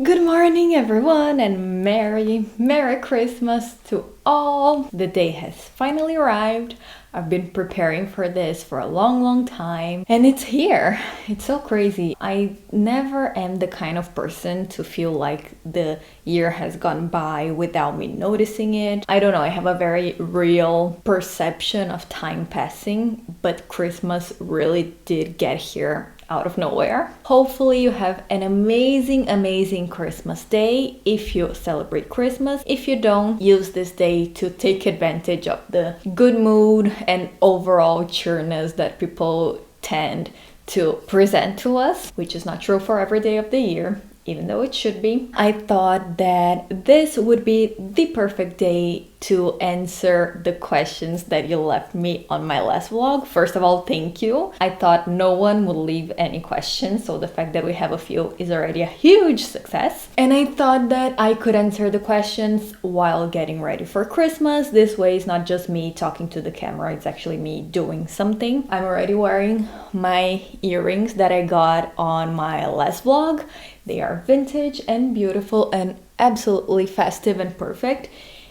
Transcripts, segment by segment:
Good morning, everyone, and Merry Christmas to all. The day has finally arrived. I've been preparing for this for a long time, and it's here. It's so crazy. I never am the kind of person to feel like the year has gone by without me noticing it. I don't know, I have a very real perception of time passing, but Christmas really did get here out of nowhere. Hopefully you have an amazing Christmas day if you celebrate Christmas. If you don't, use this day to take advantage of the good mood and overall cheeriness that people tend to present to us, which is not true for every day of the year, even though it should be. I thought that this would be the perfect day to answer the questions that you left me on my last vlog. First of all, thank you. I thought no one would leave any questions, so the fact that we have a few is already a huge success. And I thought that I could answer the questions while getting ready for Christmas. This way it's not just me talking to the camera, it's actually me doing something. I'm already wearing my earrings that I got on my last vlog. They are vintage and beautiful and absolutely festive and perfect.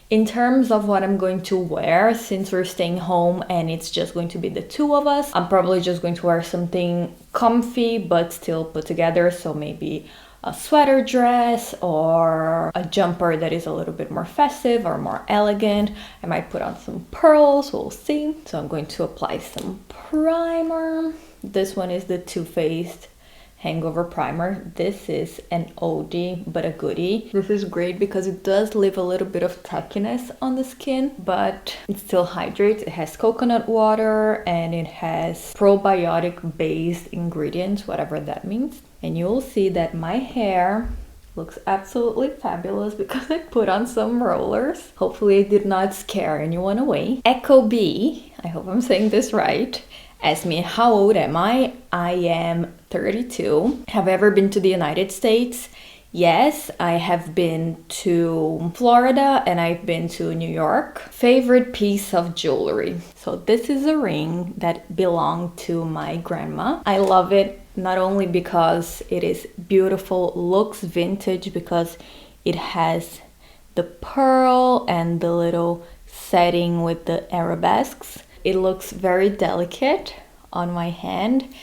In terms of what I'm going to wear, since we're staying home and it's just going to be the two of us, I'm probably just going to wear something comfy but still put together. So maybe a sweater dress or a jumper that is a little bit more festive or more elegant. I might put on some pearls, we'll see. So I'm going to apply some primer. This one is the Too Faced Hangover primer. This is an oldie but a goodie. This is great because it does leave a little bit of tackiness on the skin, but it still hydrates. It has coconut water and it has probiotic based ingredients, whatever that means. And you'll see that my hair looks absolutely fabulous because I put on some rollers. Hopefully it did not scare anyone away. Echo B, I hope I'm saying this right, asked me how old am I? I am 32. Have I ever been to the United States? Yes, I have been to Florida and I've been to New York. Favorite piece of jewelry. So this is a ring that belonged to my grandma. I love it not only because it is beautiful, looks vintage, because it has the pearl and the little setting with the arabesques. It looks very delicate on my hand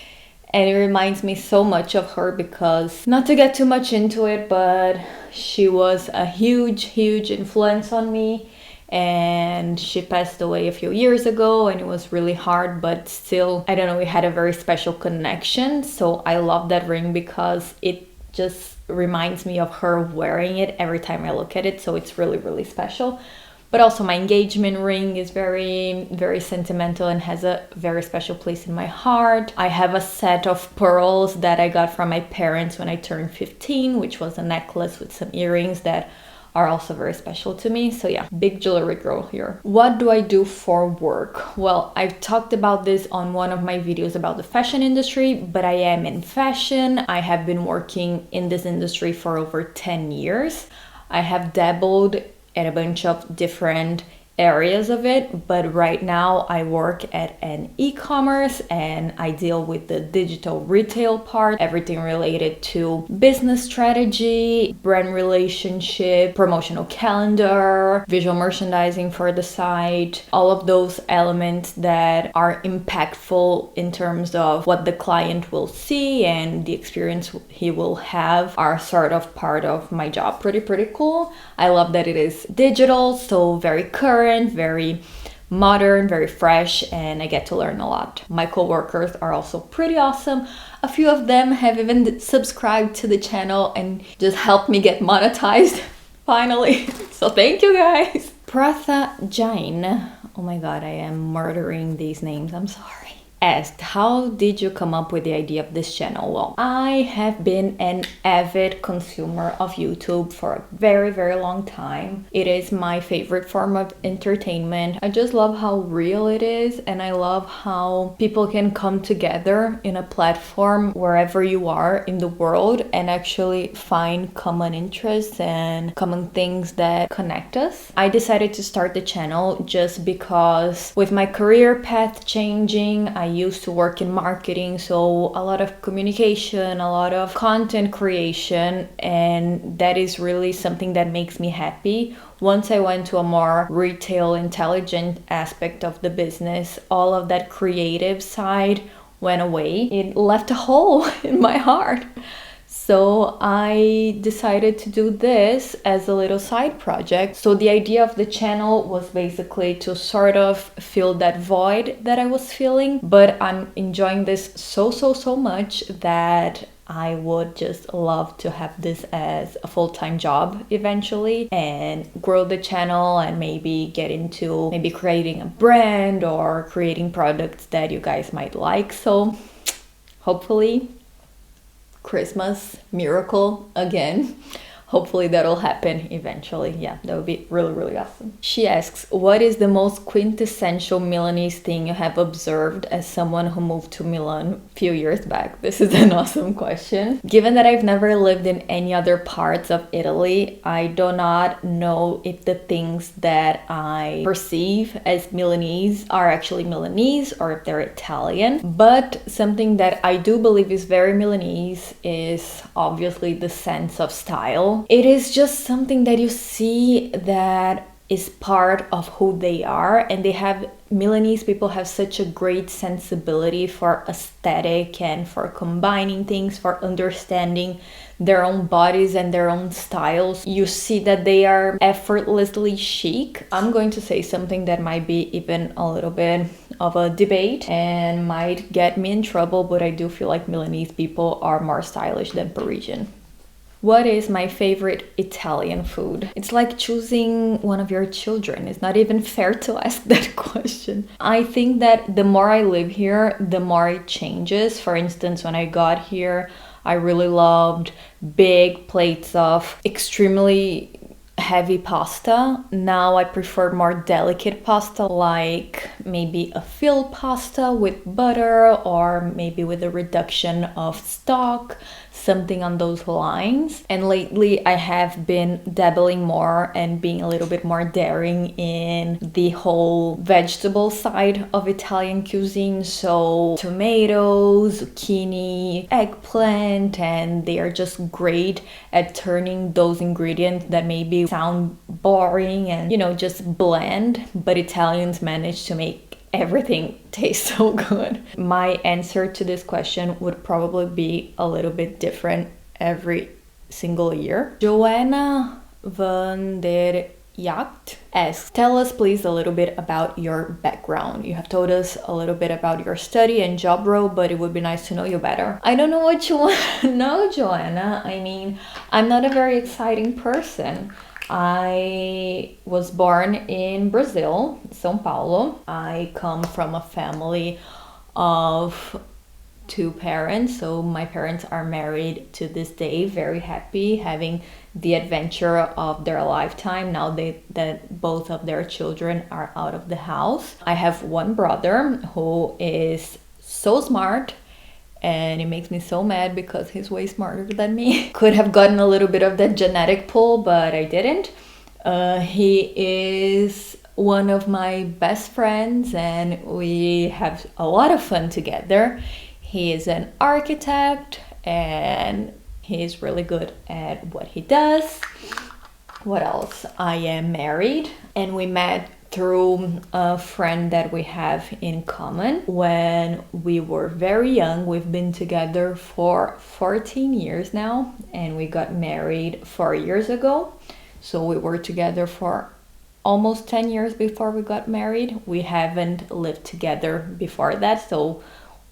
and it reminds me so much of her because, not to get too much into it, but she was a huge influence on me, and she passed away a few years ago and it was really hard, but still, I don't know, we had a very special connection. So I love that ring because it just reminds me of her wearing it every time I look at it, so it's really special. But also my engagement ring is very sentimental and has a very special place in my heart. I have a set of pearls that I got from my parents when I turned 15, which was a necklace with some earrings that are also very special to me. So yeah, big jewelry girl here. What do I do for work? Well, I've talked about this on one of my videos about the fashion industry, but I am in fashion. I have been working in this industry for over 10 years. I have dabbled at a bunch of different areas of it, but right now I work at an e-commerce and I deal with the digital retail part, everything related to business strategy, brand relationship, promotional calendar, visual merchandising for the site, all of those elements that are impactful in terms of what the client will see and the experience he will have are sort of part of my job. Pretty cool. I love that it is digital, so very current, very modern, very fresh, and I get to learn a lot. My coworkers are also pretty awesome. A few of them have even subscribed to the channel and just helped me get monetized finally. So thank you guys. Pratha Jain, oh my god, I am murdering these names, I'm sorry, asked, how did you come up with the idea of this channel? Well, I have been an avid consumer of YouTube for a very long time. It is my favorite form of entertainment. I just love how real it is, and I love how people can come together in a platform wherever you are in the world and actually find common interests and common things that connect us. I decided to start the channel just because with my career path changing, I used to work in marketing, so a lot of communication, a lot of content creation, and that is really something that makes me happy. Once I went to a more retail intelligent aspect of the business, all of that creative side went away. It left a hole in my heart. So I decided to do this as a little side project. So the idea of the channel was basically to sort of fill that void that I was feeling, but I'm enjoying this so much that I would just love to have this as a full-time job eventually and grow the channel and maybe get into maybe creating a brand or creating products that you guys might like. So hopefully Christmas miracle again. Hopefully that'll happen eventually. Yeah, that would be really awesome. She asks, what is the most quintessential Milanese thing you have observed as someone who moved to Milan a few years back? This is an awesome question. Given that I've never lived in any other parts of Italy, I do not know if the things that I perceive as Milanese are actually Milanese or if they're Italian. But something that I do believe is very Milanese is obviously the sense of style. It is just something that you see that is part of who they are, and Milanese people have such a great sensibility for aesthetic and for combining things, for understanding their own bodies and their own styles. You see that they are effortlessly chic. I'm going to say something that might be even a little bit of a debate and might get me in trouble, but I do feel like Milanese people are more stylish than Parisian. What is my favorite Italian food? It's like choosing one of your children. It's not even fair to ask that question. I think that the more I live here, the more it changes. For instance, when I got here, I really loved big plates of extremely heavy pasta. Now I prefer more delicate pasta, like maybe a filled pasta with butter or maybe with a reduction of stock, something on those lines. And lately I have been dabbling more and being a little bit more daring in the whole vegetable side of Italian cuisine. So tomatoes, zucchini, eggplant, and they are just great at turning those ingredients that maybe sound boring and, just bland, but Italians manage to make everything tastes so good. My answer to this question would probably be a little bit different every single year. Joanna van der Yacht asks, tell us please a little bit about your background. You have told us a little bit about your study and job role, but it would be nice to know you better. I don't know what you want to know, Joanna. I mean, I'm not a very exciting person. I was born in Brazil, São Paulo. I come from a family of two parents, so my parents are married to this day, very happy, having the adventure of their lifetime now that both of their children are out of the house. I have one brother who is so smart, and it makes me so mad because he's way smarter than me. Could have gotten a little bit of that genetic pull, but I didn't. He is one of my best friends and we have a lot of fun together. He is an architect and he is really good at what he does. What else? I am married and we met through a friend that we have in common when we were very young. We've been together for 14 years now and we got married 4 years ago. So we were together for almost 10 years before we got married. We haven't lived together before that, so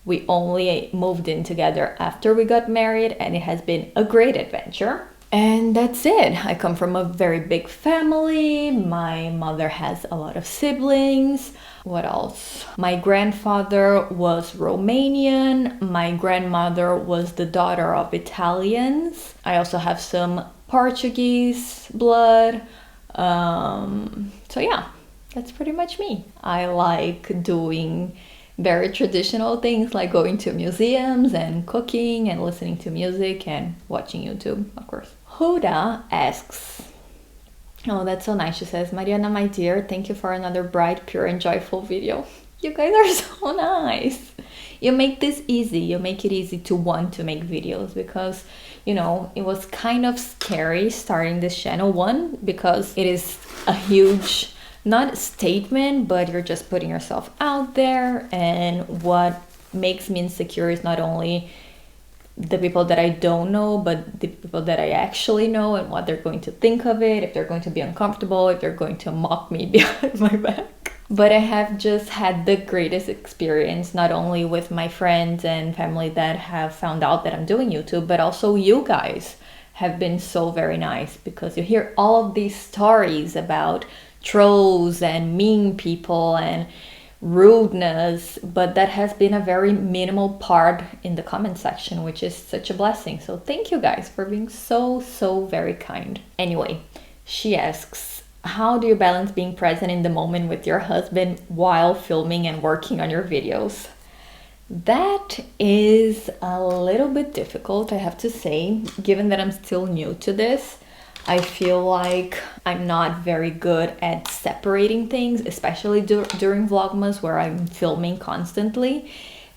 we only moved in together after we got married, and it has been a great adventure. And that's it. I come from a very big family. My mother has a lot of siblings. What else? My grandfather was Romanian. My grandmother was the daughter of Italians. I also have some Portuguese blood. So yeah, that's pretty much me. I like doing very traditional things like going to museums and cooking and listening to music and watching YouTube, of course. Huda asks, oh, that's so nice. She says, Mariana, my dear, thank you for another bright, pure and joyful video. You guys are so nice. you make this easy. You make it easy to want to make videos because, you know, it was kind of scary starting this channel. One, because it is a huge, not statement, but you're just putting yourself out there. And what makes me insecure is not only the people that I don't know, but the people that I actually know and what they're going to think of it, if they're going to be uncomfortable, if they're going to mock me behind my back. But I have just had the greatest experience, not only with my friends and family that have found out that I'm doing YouTube, but also you guys have been so very nice, because you hear all of these stories about trolls and mean people and rudeness, but that has been a very minimal part in the comment section, which is such a blessing. So thank you guys for being so very kind. Anyway, she asks, how do you balance being present in the moment with your husband while filming and working on your videos? That is a little bit difficult, I have to say, given that I'm still new to this. I feel like I'm not very good at separating things, especially during Vlogmas, where I'm filming constantly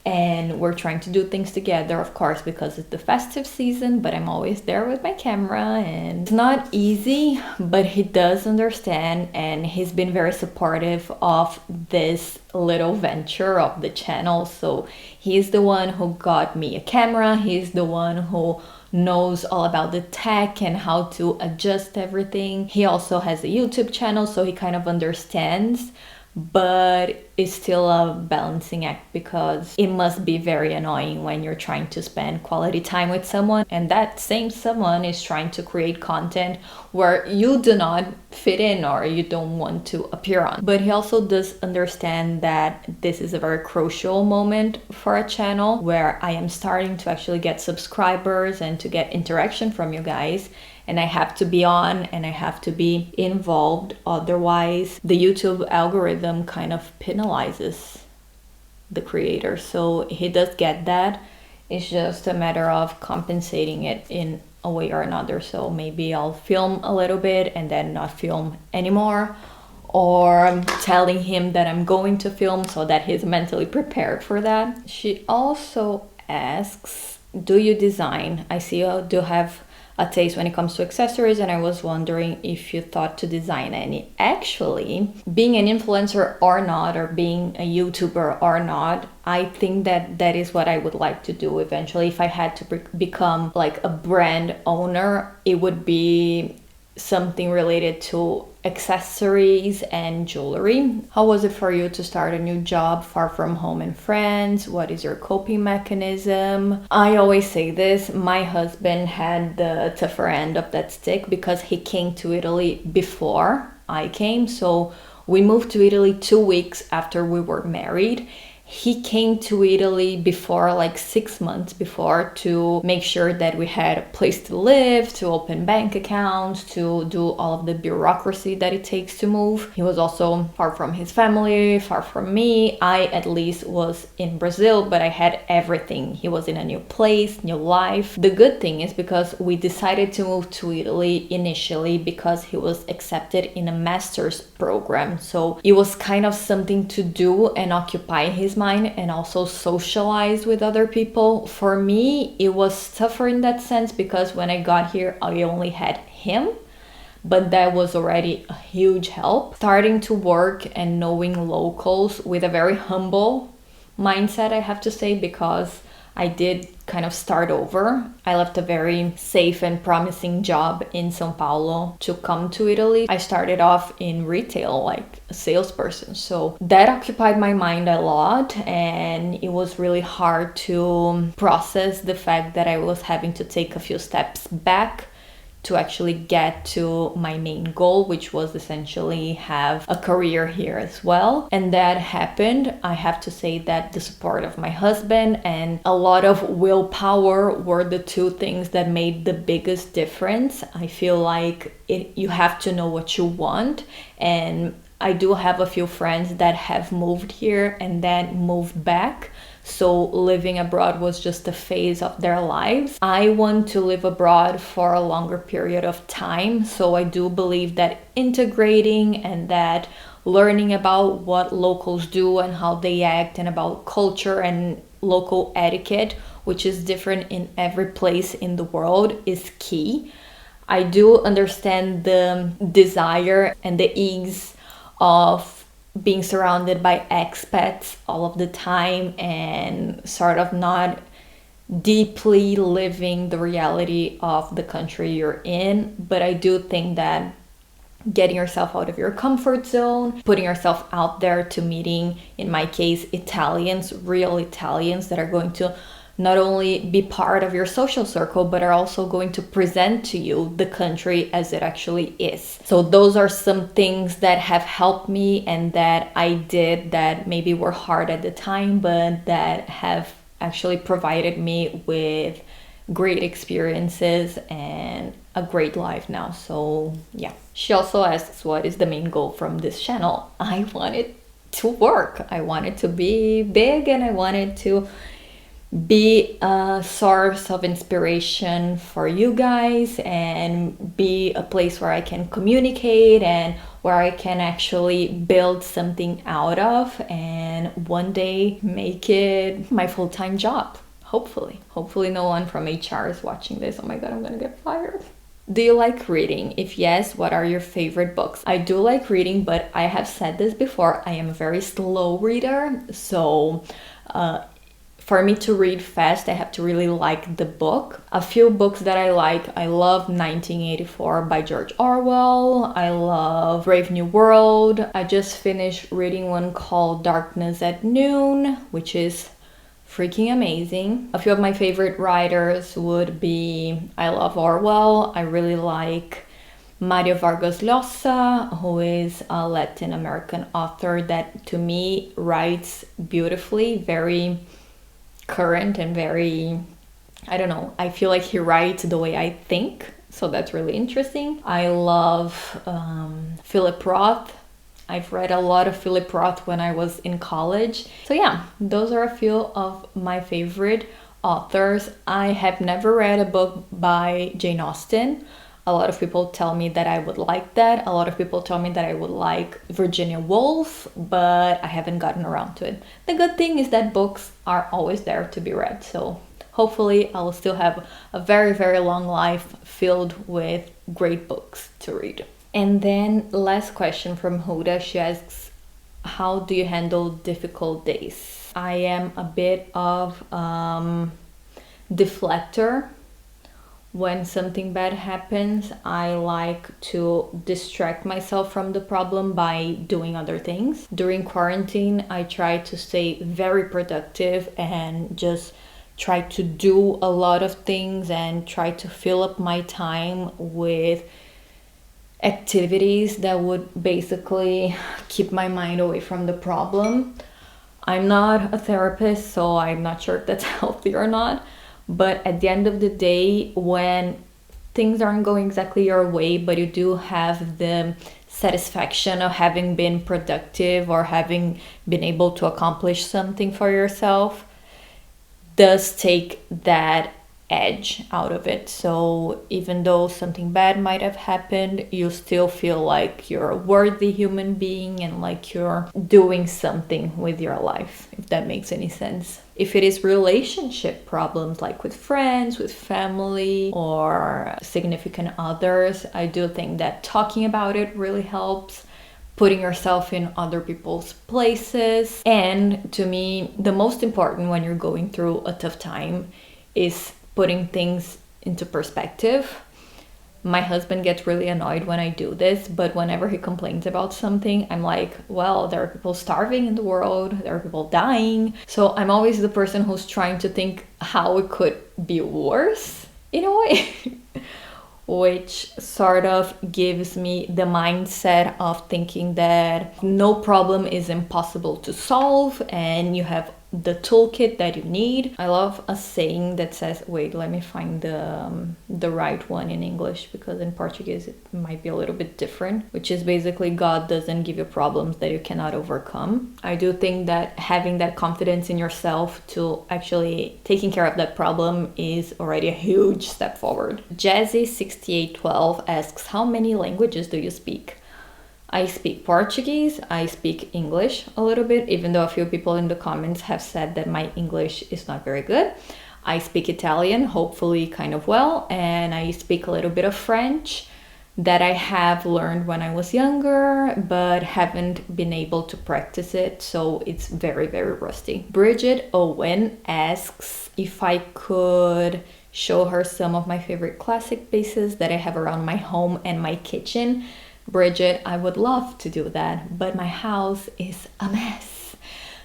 and we're trying to do things together, of course, because it's the festive season, but I'm always there with my camera, and it's not easy, but he does understand, and he's been very supportive of this little venture of the channel. So he's the one who got me a camera, he's the one who knows all about the tech and how to adjust everything. He also has a YouTube channel, so he kind of understands, but it's still a balancing act, because it must be very annoying when you're trying to spend quality time with someone and that same someone is trying to create content where you do not fit in or you don't want to appear on. But he also does understand that this is a very crucial moment for a channel where I am starting to actually get subscribers and to get interaction from you guys, and I have to be on and I have to be involved, otherwise the YouTube algorithm kind of penalizes the creator. So he does get that. It's just a matter of compensating it in a way or another. So maybe I'll film a little bit and then not film anymore, or I'm telling him that I'm going to film so that he's mentally prepared for that. She also asks, do you design? I see you do have a taste when it comes to accessories, and I was wondering if you thought to design any. Actually, being an influencer or not, or being a YouTuber or not, I think that that is what I would like to do eventually. If I had to become like a brand owner, it would be something related to accessories and jewelry. How was it for you to start a new job far from home and friends? What is your coping mechanism? I always say this, my husband had the tougher end of that stick because he came to Italy before I came. So we moved to Italy 2 weeks after we were married. He came to Italy before, like 6 months before, to make sure that we had a place to live, to open bank accounts, to do all of the bureaucracy that it takes to move. He was also far from his family, far from me. I at least was in Brazil, but I had everything. He was in a new place, new life. The good thing is because we decided to move to Italy initially because he was accepted in a master's program. So it was kind of something to do and occupy his mind and also socialize with other people. For me, it was tougher in that sense because when I got here, I only had him, but that was already a huge help. Starting to work and knowing locals with a very humble mindset, I have to say, because I did kind of start over. I left a very safe and promising job in São Paulo to come to Italy. I started off in retail, like a salesperson. So that occupied my mind a lot, and it was really hard to process the fact that I was having to take a few steps back to actually get to my main goal, which was essentially have a career here as well. And that happened. I have to say that the support of my husband and a lot of willpower were the two things that made the biggest difference. I feel like you have to know what you want, and I do have a few friends that have moved here and then moved back. So living abroad was just a phase of their lives. I want to live abroad for a longer period of time. So I do believe that integrating and that learning about what locals do and how they act and about culture and local etiquette, which is different in every place in the world, is key. I do understand the desire and the ease of being surrounded by expats all of the time and sort of not deeply living the reality of the country you're in. But I do think that getting yourself out of your comfort zone, putting yourself out there to meeting, in my case, Italians, real Italians that are going to not only be part of your social circle, but are also going to present to you the country as it actually is. So those are some things that have helped me and that I did that maybe were hard at the time, but that have actually provided me with great experiences and a great life now. So yeah. She also asks, what is the main goal from this channel? I want it to work. I want it to be big, and I want it to be a source of inspiration for you guys and be a place where I can communicate and where I can actually build something out of and one day make it my full-time job. Hopefully no one from HR is watching this. Oh my god, I'm gonna get fired. Do you like reading? If yes, what are your favorite books? I do like reading, but I have said this before, I am a very slow reader. So for me to read fast, I have to really like the book. A few books that I like, I love 1984 by George Orwell. I love Brave New World. I just finished reading one called Darkness at Noon, which is freaking amazing. A few of my favorite writers would be, I love Orwell. I really like Mario Vargas Llosa, who is a Latin American author that to me writes beautifully, very current and very, I don't know, I feel like he writes the way I think. So that's really interesting. I love Philip Roth. I've read a lot of Philip Roth when I was in college. So yeah, those are a few of my favorite authors. I have never read a book by Jane Austen. A lot of people tell me that I would like that. A lot of people tell me that I would like Virginia Woolf, but I haven't gotten around to it. The good thing is that books are always there to be read. So hopefully I will still have a very, very long life filled with great books to read. And then last question from Hoda. She asks, how do you handle difficult days? I am a bit of deflector. When something bad happens, I like to distract myself from the problem by doing other things. During quarantine, I try to stay very productive and just try to do a lot of things and try to fill up my time with activities that would basically keep my mind away from the problem. I'm not a therapist, so I'm not sure if that's healthy or not. But at the end of the day, when things aren't going exactly your way, but you do have the satisfaction of having been productive or having been able to accomplish something for yourself, does take that edge out of it. So even though something bad might have happened, you still feel like you're a worthy human being and like you're doing something with your life, if that makes any sense. If it is relationship problems, like with friends, with family, or significant others, I do think that talking about it really helps. Putting yourself in other people's places. And to me, the most important when you're going through a tough time is putting things into perspective. My husband gets really annoyed when I do this, but whenever he complains about something, I'm like, well, there are people starving in the world, there are people dying. So I'm always the person who's trying to think how it could be worse in a way, which sort of gives me the mindset of thinking that no problem is impossible to solve and you have the toolkit that you need. I love a saying that says, wait, let me find the right one in English, because in Portuguese it might be a little bit different, which is basically God doesn't give you problems that you cannot overcome. I do think that having that confidence in yourself to actually taking care of that problem is already a huge step forward. Jazzy6812 asks, how many languages do you speak? I speak Portuguese, I speak English a little bit, even though a few people in the comments have said that my English is not very good. I speak Italian, hopefully kind of well, and I speak a little bit of French that I have learned when I was younger, but haven't been able to practice it, so it's very, very rusty. Bridget Owen asks if I could show her some of my favorite classic pieces that I have around my home and my kitchen. Bridget, I would love to do that, but my house is a mess.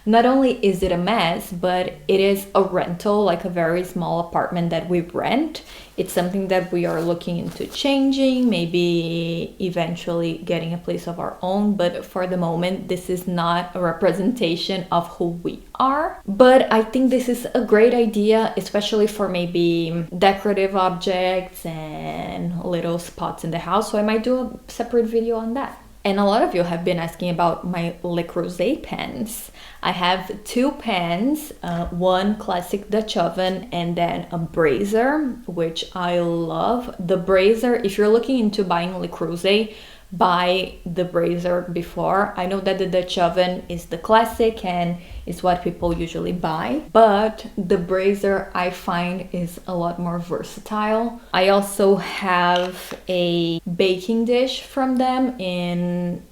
Not only is it a mess, but it is a rental, like a very small apartment that we rent. It's something that we are looking into changing, maybe eventually getting a place of our own. But for the moment, this is not a representation of who we are. But I think this is a great idea, especially for maybe decorative objects and little spots in the house. So I might do a separate video on that. And a lot of you have been asking about my Le Creuset pans. I have 2 pans, one classic Dutch oven and then a brazier, which I love. The brazier, if you're looking into buying Le Creuset, buy the brazier before. I know that the Dutch oven is the classic and is what people usually buy, but the brazier I find is a lot more versatile. I also have a baking dish from them in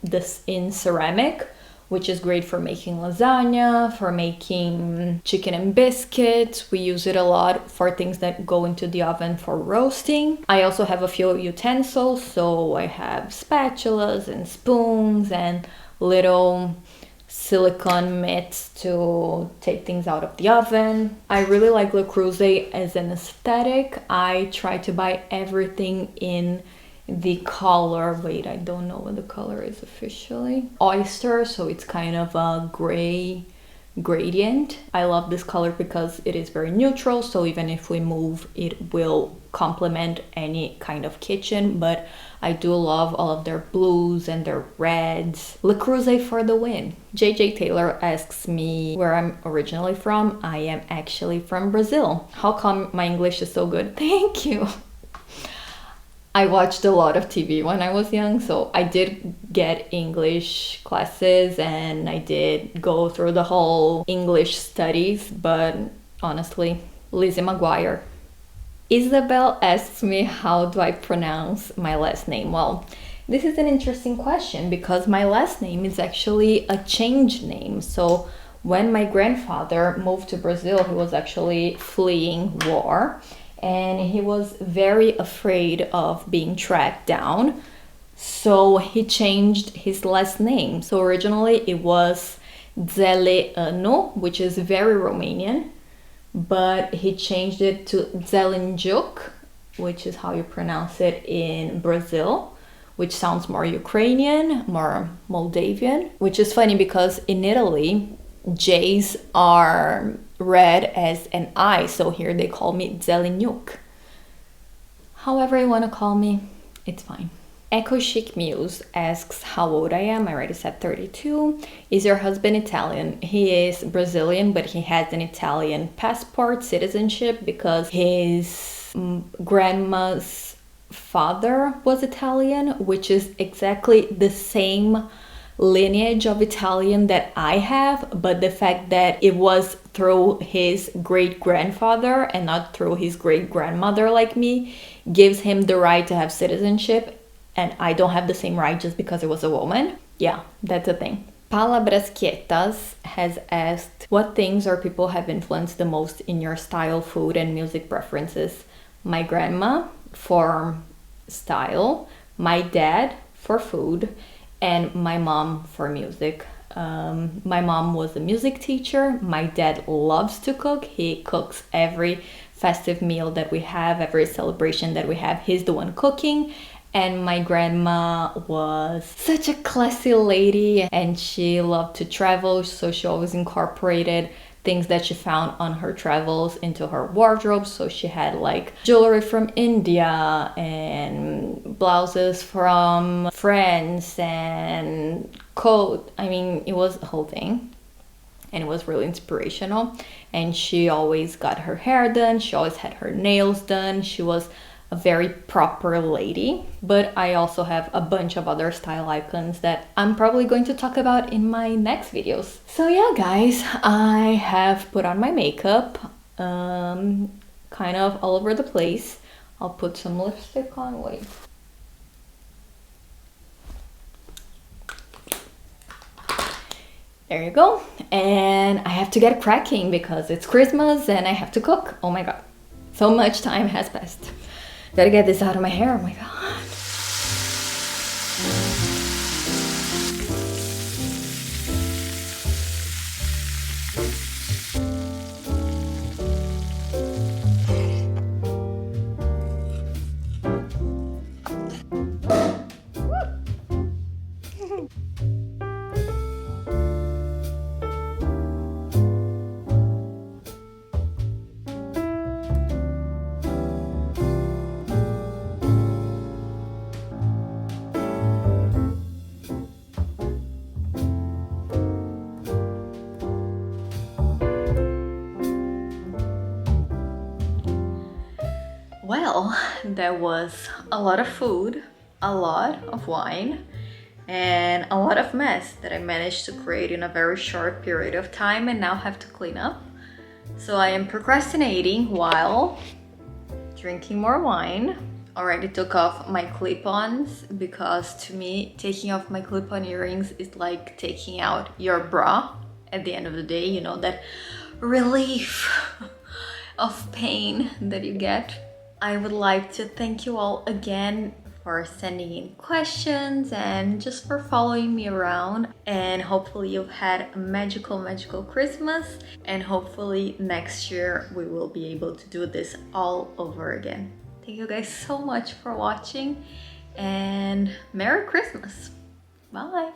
ceramic, which is great for making lasagna, for making chicken and biscuits. We use it a lot for things that go into the oven for roasting. I also have a few utensils, so I have spatulas and spoons and little silicone mitts to take things out of the oven. I really like Le Creuset as an aesthetic. I try to buy everything in the color, wait, I don't know what the color is officially, oyster, so it's kind of a gray gradient. I love this color because it is very neutral, so even if we move, it will complement any kind of kitchen. But I do love all of their blues and their reds. Le Creuset for the win. JJ Taylor asks me where I'm originally from. I am actually from Brazil. How come my English is so good? Thank you. I watched a lot of TV when I was young, so I did get English classes and I did go through the whole English studies, but honestly, Lizzie McGuire. Isabel asks me how do I pronounce my last name. Well, this is an interesting question because my last name is actually a changed name. So when my grandfather moved to Brazil, he was actually fleeing war. And he was very afraid of being tracked down, so he changed his last name. So originally it was Zeleanu, which is very Romanian, but he changed it to Zelenjuk, which is how you pronounce it in Brazil, which sounds more Ukrainian, more Moldavian, which is funny because in Italy, J's are read as an I, so here they call me Zelenyuk. However you want to call me, it's fine. Echo Chic Muse asks how old I am. I already said 32. Is your husband Italian? He is Brazilian, but he has an Italian passport, citizenship, because his grandma's father was Italian, which is exactly the same lineage of Italian that I have, but the fact that it was through his great-grandfather and not through his great-grandmother like me gives him the right to have citizenship, and I don't have the same right just because it was a woman. Yeah, that's a thing. Palabras Quietas has asked what things or people have influenced the most in your style, food, and music preferences. My grandma for style, my dad for food, and my mom for music. My mom was a music teacher. My dad loves to cook. He cooks every festive meal that we have, every celebration that we have. He's the one cooking. And my grandma was such a classy lady and she loved to travel, so she always incorporated things that she found on her travels into her wardrobe. So she had like jewelry from India and blouses from France and coat. I mean, it was a whole thing and it was really inspirational. And she always got her hair done. She always had her nails done. She was a very proper lady. But I also have a bunch of other style icons that I'm probably going to talk about in my next videos. So yeah, guys, I have put on my makeup, kind of all over the place. I'll put some lipstick on, wait. There you go. And I have to get cracking because it's Christmas and I have to cook. Oh my god. So much time has passed. Gotta get this out of my hair. Oh my god. Well, there was a lot of food, a lot of wine, and a lot of mess that I managed to create in a very short period of time and now have to clean up. So I am procrastinating while drinking more wine. Already took off my clip-ons because to me, taking off my clip-on earrings is like taking out your bra at the end of the day, you know, that relief of pain that you get. I would like to thank you all again for sending in questions and just for following me around, and hopefully you've had a magical Christmas, and hopefully next year we will be able to do this all over again. Thank you guys so much for watching and Merry Christmas. Bye.